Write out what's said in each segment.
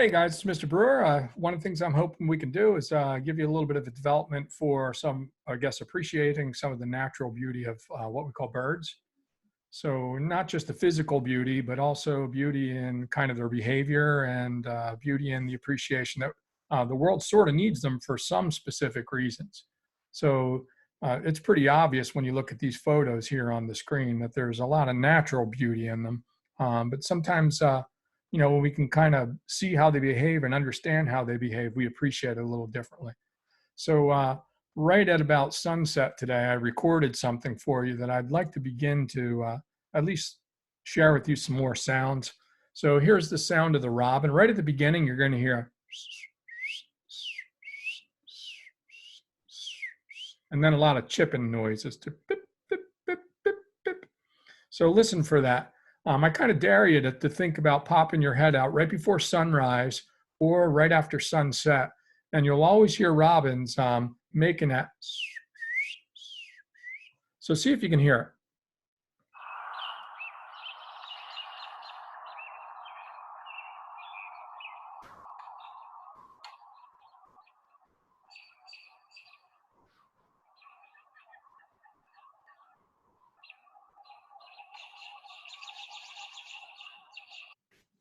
Hey guys, it's Mr. Brewer. One of the things I'm hoping we can do is give you a little bit of a development for some, I guess, appreciating some of the natural beauty of what we call birds. So not just the physical beauty, but also beauty in kind of their behavior and beauty in the appreciation that the world sort of needs them for some specific reasons. So it's pretty obvious when you look at these photos here on the screen that there's a lot of natural beauty in them. But sometimes, when we can kind of see how they behave and understand how they behave, we appreciate it a little differently. So right at about sunset today, I recorded something for you that I'd like to begin to at least share with you some more sounds. So here's the sound of the robin. Right at the beginning, you're going to hear, and then a lot of chipping noises to bip, bip, bip, bip, bip. So listen for that. I kind of dare you to think about popping your head out right before sunrise or right after sunset, and you'll always hear robins making that. So see if you can hear it.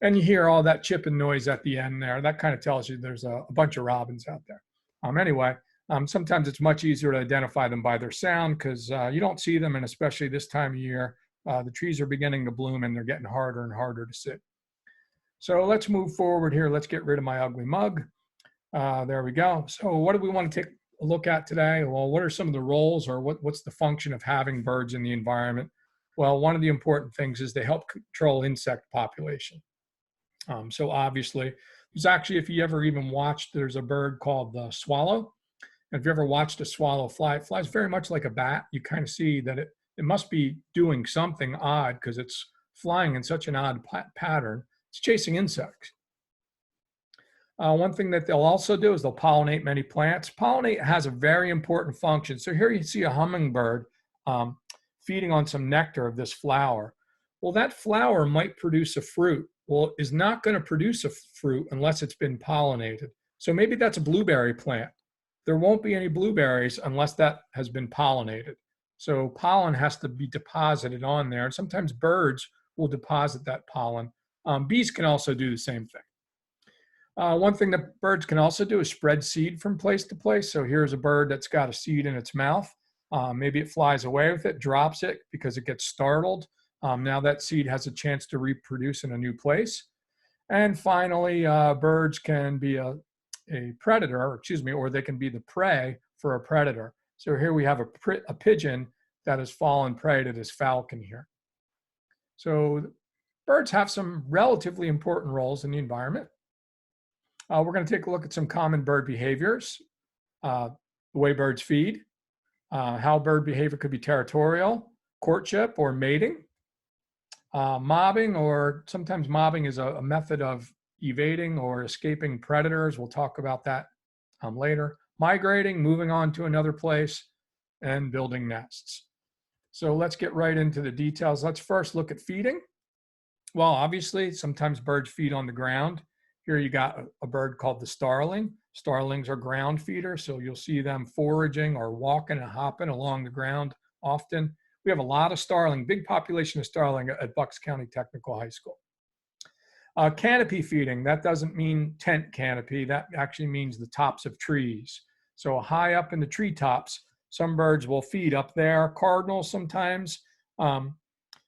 And you hear all that chipping noise at the end there. That kind of tells you there's a bunch of robins out there. Anyway, sometimes it's much easier to identify them by their sound because you don't see them, and especially this time of year, the trees are beginning to bloom and they're getting harder and harder to see. So let's move forward here. Let's get rid of my ugly mug. There we go. So what do we want to take a look at today? Well, what are some of the roles or what's the function of having birds in the environment? Well, one of the important things is they help control insect population. So obviously, there's actually, if you ever even watched, there's a bird called the swallow. And if you ever watched a swallow fly, it flies very much like a bat. You kind of see that it must be doing something odd because it's flying in such an odd pattern. It's chasing insects. One thing that they'll also do is they'll pollinate many plants. Pollinate has a very important function. So here you see a hummingbird feeding on some nectar of this flower. Well, that flower might produce a fruit. Well, it is not going to produce a fruit unless it's been pollinated. So maybe that's a blueberry plant. There won't be any blueberries unless that has been pollinated. So pollen has to be deposited on there. And sometimes birds will deposit that pollen. Bees can also do the same thing. One thing that birds can also do is spread seed from place to place. So here's a bird that's got a seed in its mouth. Maybe it flies away with it, drops it because it gets startled. Now that seed has a chance to reproduce in a new place. And finally, birds can be a predator, or they can be the prey for a predator. So here we have a pigeon that has fallen prey to this falcon here. So birds have some relatively important roles in the environment. We're going to take a look at some common bird behaviors, the way birds feed, how bird behavior could be territorial, courtship or mating, mobbing, or sometimes mobbing is a method of evading or escaping predators. We'll talk about that later. Migrating, moving on to another place, and building nests. So let's get right into the details. Let's first look at feeding. Well, obviously, sometimes birds feed on the ground. Here you got a bird called the starling. Starlings are ground feeders, so you'll see them foraging or walking and hopping along the ground often. We have a lot of starling, big population of starling at Bucks County Technical High School. Canopy feeding, that doesn't mean tent canopy. That actually means the tops of trees. So high up in the treetops, some birds will feed up there. Cardinals sometimes,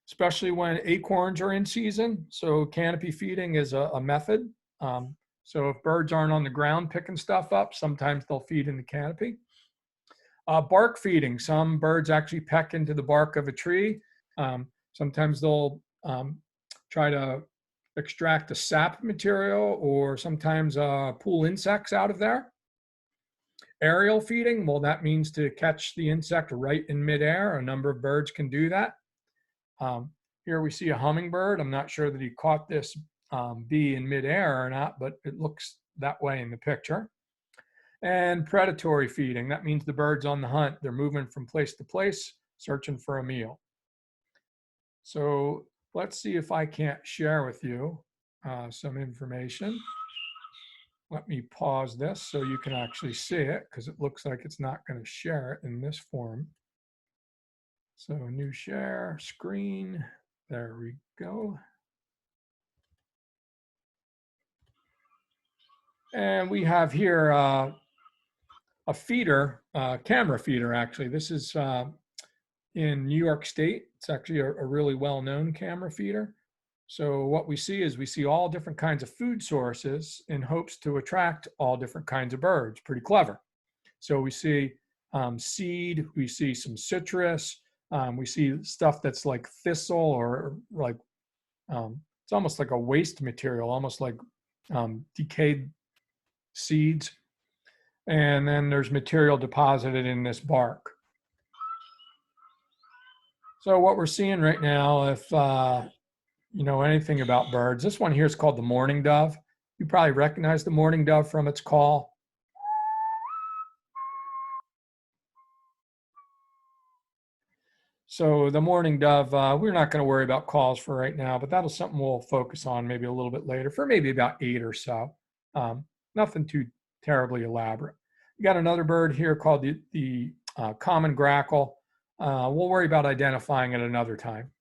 especially when acorns are in season. So canopy feeding is a method. So if birds aren't on the ground picking stuff up, sometimes they'll feed in the canopy. Bark feeding, some birds actually peck into the bark of a tree. Sometimes they'll try to extract the sap material, or sometimes pull insects out of there. Aerial feeding, well, that means to catch the insect right in midair. A number of birds can do that. Here we see a hummingbird. I'm not sure that he caught this bee in midair or not, but it looks that way in the picture. And predatory feeding, that means the bird's on the hunt. They're moving from place to place, searching for a meal. So let's see if I can't share with you some information. let me pause this so you can actually see it, because it looks like it's not going to share it in this form. So new share screen. There we go. And we have here a feeder, camera feeder actually. This is in New York State. It's actually a really well-known camera feeder. So what we see is we see all different kinds of food sources in hopes to attract all different kinds of birds. Pretty clever. So we see seed, we see some citrus, we see stuff that's like thistle or like, it's almost like a waste material, almost like decayed seeds. And then there's material deposited in this bark. So what we're seeing right now, if you know anything about birds, this one here is called the mourning dove. You probably recognize the mourning dove from its call. So the mourning dove, we're not going to worry about calls for right now, but that'll something we'll focus on maybe a little bit later for maybe about 8 or so. Nothing too terribly elaborate. You got another bird here called the common grackle. We'll worry about identifying it another time.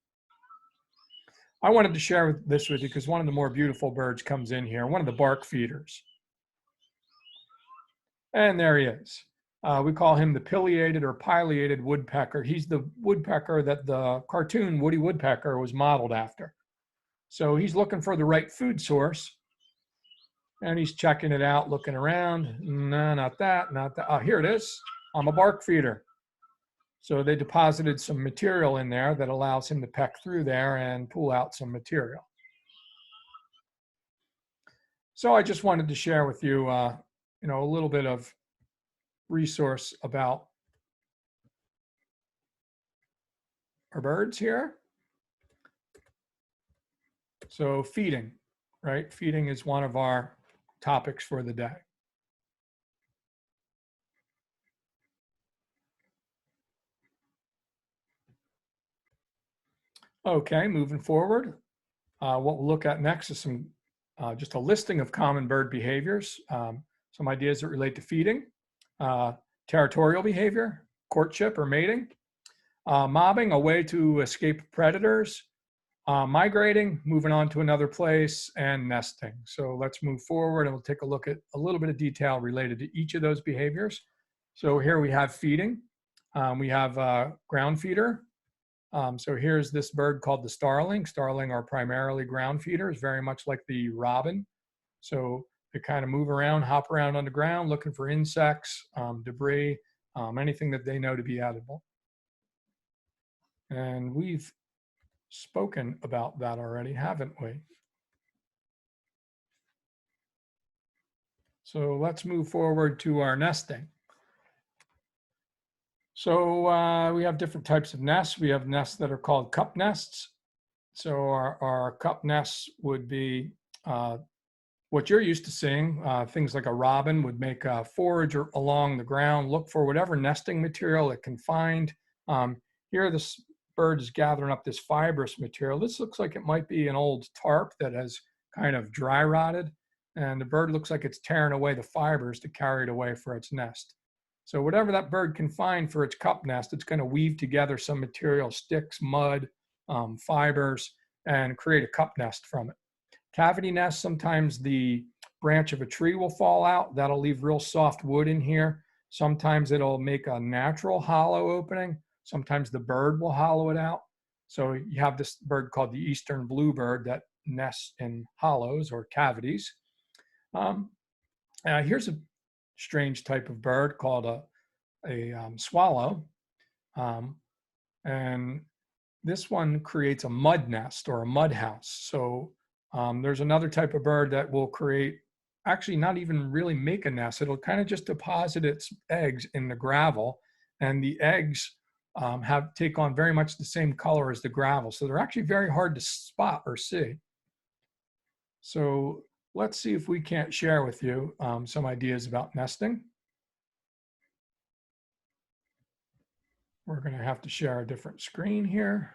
I wanted to share this with you because one of the more beautiful birds comes in here, one of the bark feeders. And there he is. We call him the pileated or pileated woodpecker. He's the woodpecker that the cartoon Woody Woodpecker was modeled after. So he's looking for the right food source. And he's checking it out, looking around. No, not that, not that. Oh, here it is. I'm a bark feeder. So they deposited some material in there that allows him to peck through there and pull out some material. So I just wanted to share with you, you know, a little bit of resource about our birds here. So feeding, right? Feeding is one of our topics for the day. Okay, moving forward. What we'll look at next is some just a listing of common bird behaviors, some ideas that relate to feeding, territorial behavior, courtship or mating, mobbing, a way to escape predators, migrating, moving on to another place, and nesting. So let's move forward and we'll take a look at a little bit of detail related to each of those behaviors. So here we have feeding. We have ground feeder. So here's this bird called the starling. Starling are primarily ground feeders, very much like the robin. So they kind of move around, hop around on the ground, looking for insects, debris, anything that they know to be edible. And we've spoken about that already, haven't we? So let's move forward to our nesting. So we have different types of nests. We have nests that are called cup nests. So our cup nests would be what you're used to seeing. Things like a robin would make a forage along the ground, look for whatever nesting material it can find. Here this bird is gathering up this fibrous material. This looks like it might be an old tarp that has kind of dry rotted, and the bird looks like it's tearing away the fibers to carry it away for its nest. So whatever that bird can find for its cup nest, it's going to weave together some material, sticks, mud, fibers, and create a cup nest from it. Cavity nests, sometimes the branch of a tree will fall out. That'll leave real soft wood in here. Sometimes it'll make a natural hollow opening. Sometimes the bird will hollow it out. So you have this bird called the eastern bluebird that nests in hollows or cavities. Here's a strange type of bird called a swallow. And this one creates a mud nest or a mud house. So there's another type of bird that will create, actually not even really make a nest. It'll kind of just deposit its eggs in the gravel, and the eggs take on very much the same color as the gravel. So they're actually very hard to spot or see. So let's see if we can't share with you some ideas about nesting. We're going to have to share a different screen here.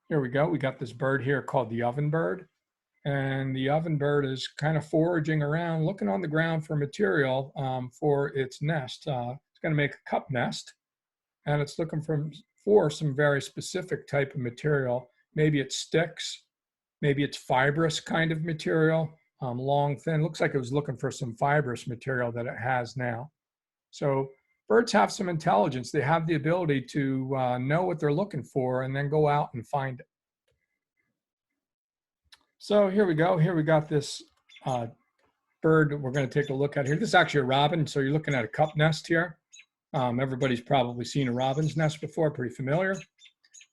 Here we go. We got this bird here called the ovenbird. And the ovenbird is kind of foraging around, looking on the ground for material for its nest. It's going to make a cup nest, and it's looking for some very specific type of material. Maybe it's sticks, maybe it's fibrous kind of material, long, thin. Looks like it was looking for some fibrous material that it has now. So birds have some intelligence. They have the ability to know what they're looking for and then go out and find it. So here we go. Here we got this bird we're going to take a look at here. This is actually a robin. So you're looking at a cup nest here. Everybody's probably seen a robin's nest before, pretty familiar.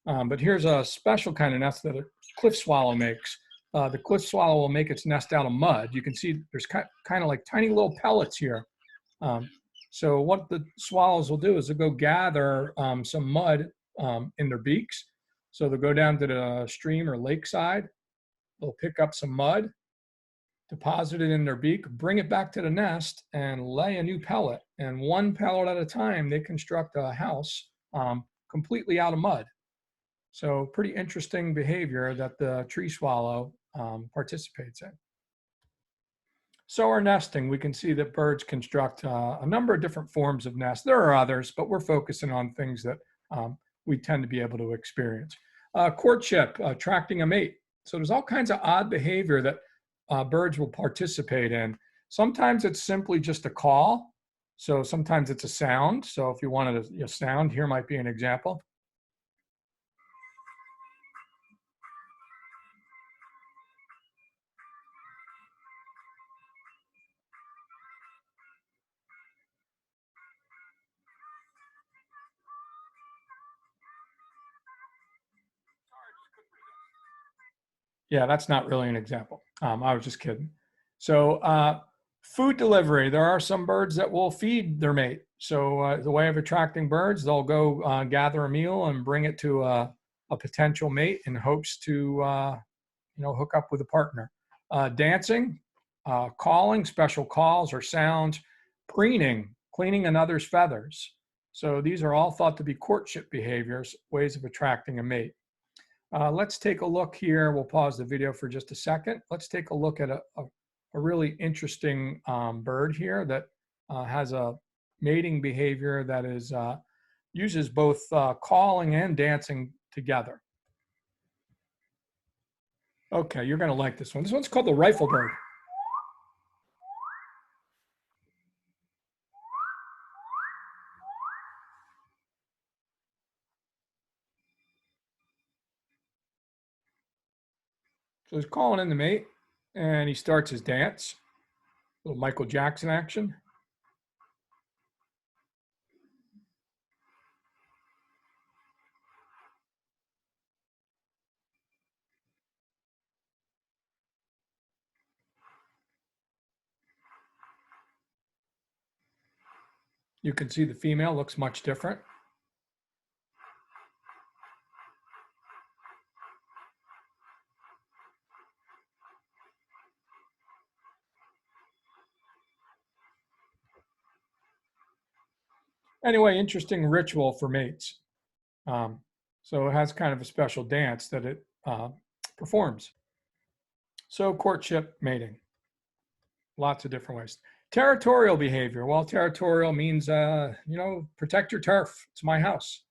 But here's a special kind of nest that a cliff swallow makes. The cliff swallow will make its nest out of mud. You can see there's kind of like tiny little pellets here. So what the swallows will do is they'll go gather some mud in their beaks. So they'll go down to the stream or lakeside. They'll pick up some mud, deposit it in their beak, bring it back to the nest, and lay a new pellet. And one pellet at a time, they construct a house completely out of mud. So pretty interesting behavior that the tree swallow participates in. So our nesting, we can see that birds construct a number of different forms of nests. There are others, but we're focusing on things that we tend to be able to experience. Courtship, attracting a mate. So there's all kinds of odd behavior that birds will participate in. Sometimes it's simply just a call. So sometimes it's a sound. So if you wanted a sound, here might be an example. Yeah, that's not really an example. I was just kidding. So food delivery, there are some birds that will feed their mate. So the way of attracting birds, they'll go gather a meal and bring it to a potential mate in hopes to hook up with a partner. Dancing, calling, special calls or sounds, preening, cleaning another's feathers. So these are all thought to be courtship behaviors, ways of attracting a mate. Let's take a look here. We'll pause the video for just a second. Let's take a look at a really interesting bird here that has a mating behavior that is uses both calling and dancing together. Okay, you're going to like this one. This one's called the rifle bird. So he's calling in the mate, and he starts his dance. A little Michael Jackson action. You can see the female looks much different. Anyway, interesting ritual for mates. So it has kind of a special dance that it performs. So courtship, mating, lots of different ways. Territorial behavior. Well, territorial means, protect your turf. It's my house.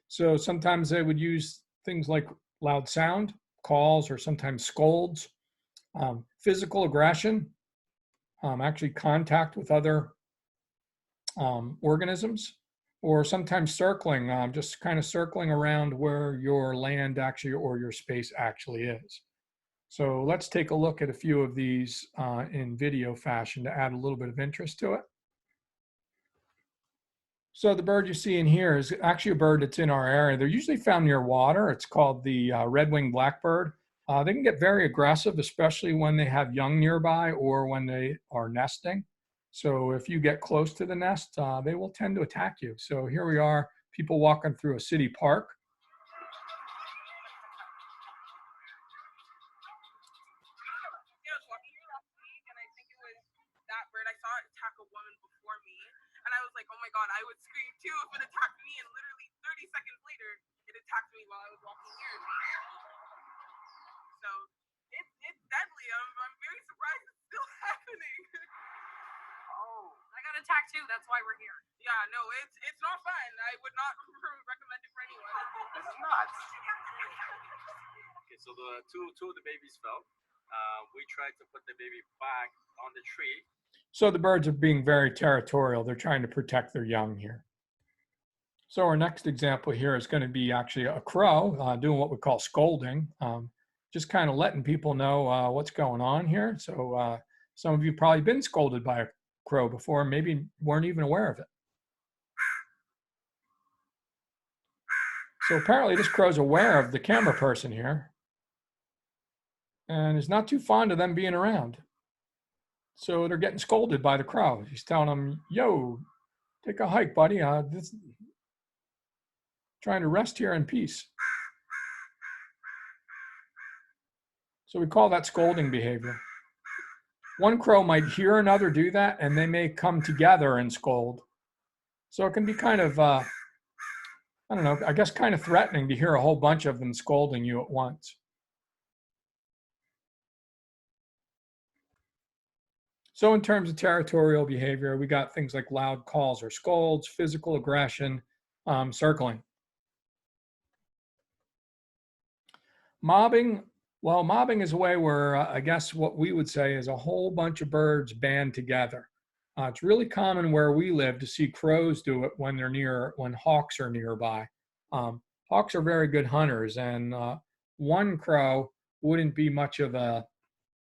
So sometimes they would use things like loud sound, calls, or sometimes scolds. Physical aggression, actually contact with other organisms, or sometimes circling, just kind of circling around where your land actually or your space actually is. So let's take a look at a few of these in video fashion to add a little bit of interest to it. So the bird you see in here is actually a bird that's in our area. They're usually found near water. It's called the red-winged blackbird. They can get very aggressive, especially when they have young nearby or when they are nesting. So if you get close to the nest, they will tend to attack you. So here we are, people walking through a city park. And I was like, oh my God, I would scream too if it attacked me. And literally 30 seconds later, it attacked me while I was walking here. that's why we're here. Yeah, no, it's not fun. I would not recommend it for anyone. It's not. Okay, so the two of the babies fell. We tried to put the baby back on the tree. So the birds are being very territorial. They're trying to protect their young here. So our next example here is going to be actually a crow doing what we call scolding, just kind of letting people know what's going on here. So some of you probably been scolded by a crow before, maybe weren't even aware of it. So apparently this crow's aware of the camera person here and is not too fond of them being around. So they're getting scolded by the crow. He's telling them, yo, take a hike, buddy. Trying to rest here in peace. So we call that scolding behavior. One crow might hear another do that, and they may come together and scold. So it can be kind of, I don't know, I guess kind of threatening to hear a whole bunch of them scolding you at once. So in terms of territorial behavior, we got things like loud calls or scolds, physical aggression, circling. Mobbing, well, mobbing is a way where I guess what we would say is a whole bunch of birds band together. It's really common where we live to see crows do it when when hawks are nearby. Hawks are very good hunters, and one crow wouldn't be much of a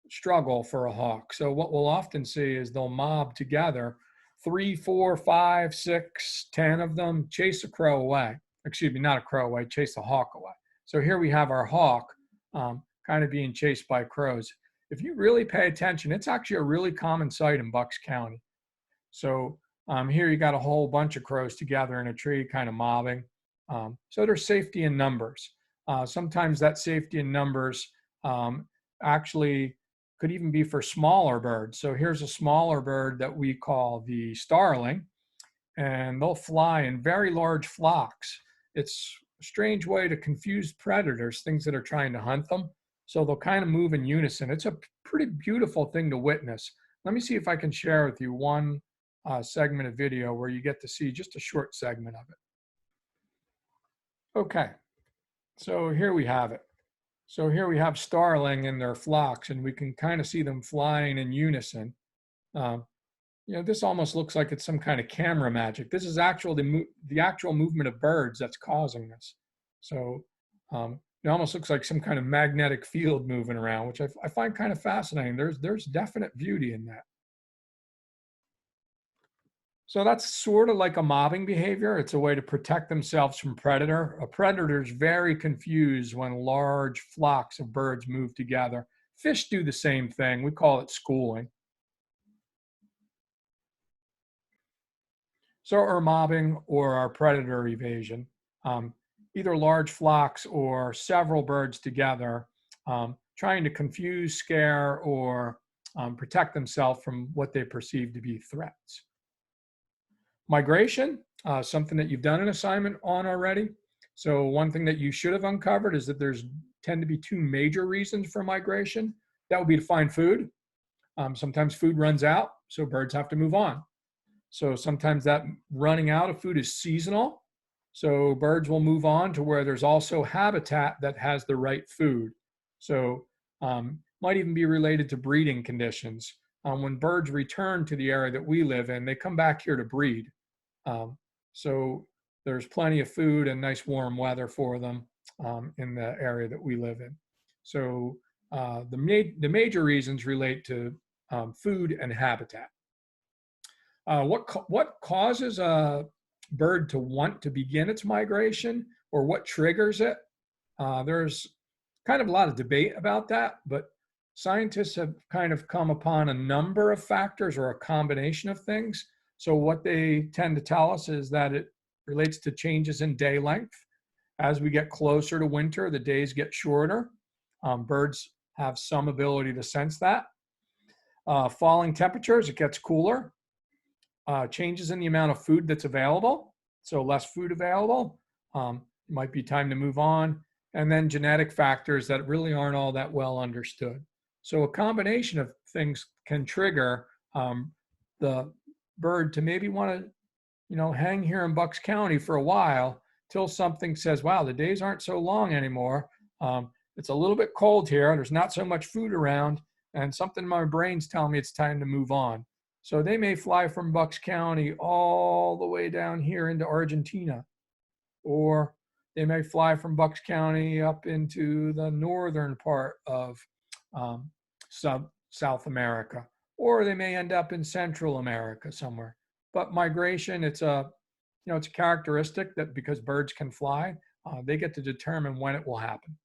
struggle for a hawk. So what we'll often see is they'll mob together, 3, 4, 5, 6, 10 of them, chase a crow away. Excuse me, not a crow away, chase a hawk away. So here we have our hawk kind of being chased by crows. If you really pay attention, it's actually a really common sight in Bucks County. So here you got a whole bunch of crows together in a tree kind of mobbing. So there's safety in numbers. Sometimes that safety in numbers actually could even be for smaller birds. So here's a smaller bird that we call the starling, and they'll fly in very large flocks. It's a strange way to confuse predators, things that are trying to hunt them. So they'll kind of move in unison. It's a pretty beautiful thing to witness. Let me see if I can share with you one segment of video where you get to see just a short segment of it. Okay, so here we have it. So here we have starling in their flocks, and we can kind of see them flying in unison. This almost looks like it's some kind of camera magic. This is the actual movement of birds that's causing this. So it almost looks like some kind of magnetic field moving around, which I find kind of fascinating. There's definite beauty in that. So that's sort of like a mobbing behavior. It's a way to protect themselves from predator. A predator is very confused when large flocks of birds move together. Fish do the same thing. We call it schooling. So our mobbing or our predator evasion, either large flocks or several birds together, trying to confuse, scare, or protect themselves from what they perceive to be threats. Migration, something that you've done an assignment on already. So one thing that you should have uncovered is that there's tend to be two major reasons for migration. That would be to find food. Sometimes food runs out, so birds have to move on. So sometimes that running out of food is seasonal. So birds will move on to where there's also habitat that has the right food. So might even be related to breeding conditions. When birds return to the area that we live in, they come back here to breed. So there's plenty of food and nice warm weather for them in the area that we live in. So the major reasons relate to food and habitat. What causes a bird to want to begin its migration, or what triggers it? There's kind of a lot of debate about that, but scientists have kind of come upon a number of factors or a combination of things. So what they tend to tell us is that it relates to changes in day length. As we get closer to winter, the days get shorter. Birds have some ability to sense that. Falling temperatures, it gets cooler. Changes in the amount of food that's available. So less food available, might be time to move on. And then genetic factors that really aren't all that well understood. So a combination of things can trigger the bird to maybe want to, hang here in Bucks County for a while till something says, wow, the days aren't so long anymore. It's a little bit cold here. There's not so much food around, and something in my brain's telling me it's time to move on. So they may fly from Bucks County all the way down here into Argentina, or they may fly from Bucks County up into the northern part of South America, or they may end up in Central America somewhere. But migration, it's a characteristic that because birds can fly, they get to determine when it will happen.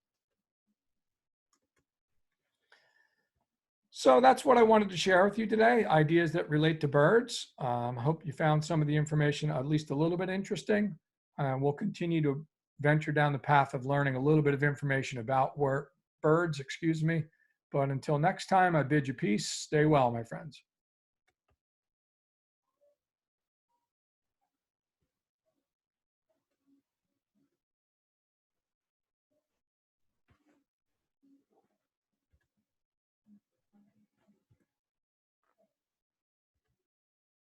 So that's what I wanted to share with you today, ideas that relate to birds. I hope you found some of the information at least a little bit interesting. We'll continue to venture down the path of learning a little bit of information about birds, But until next time, I bid you peace. Stay well, my friends.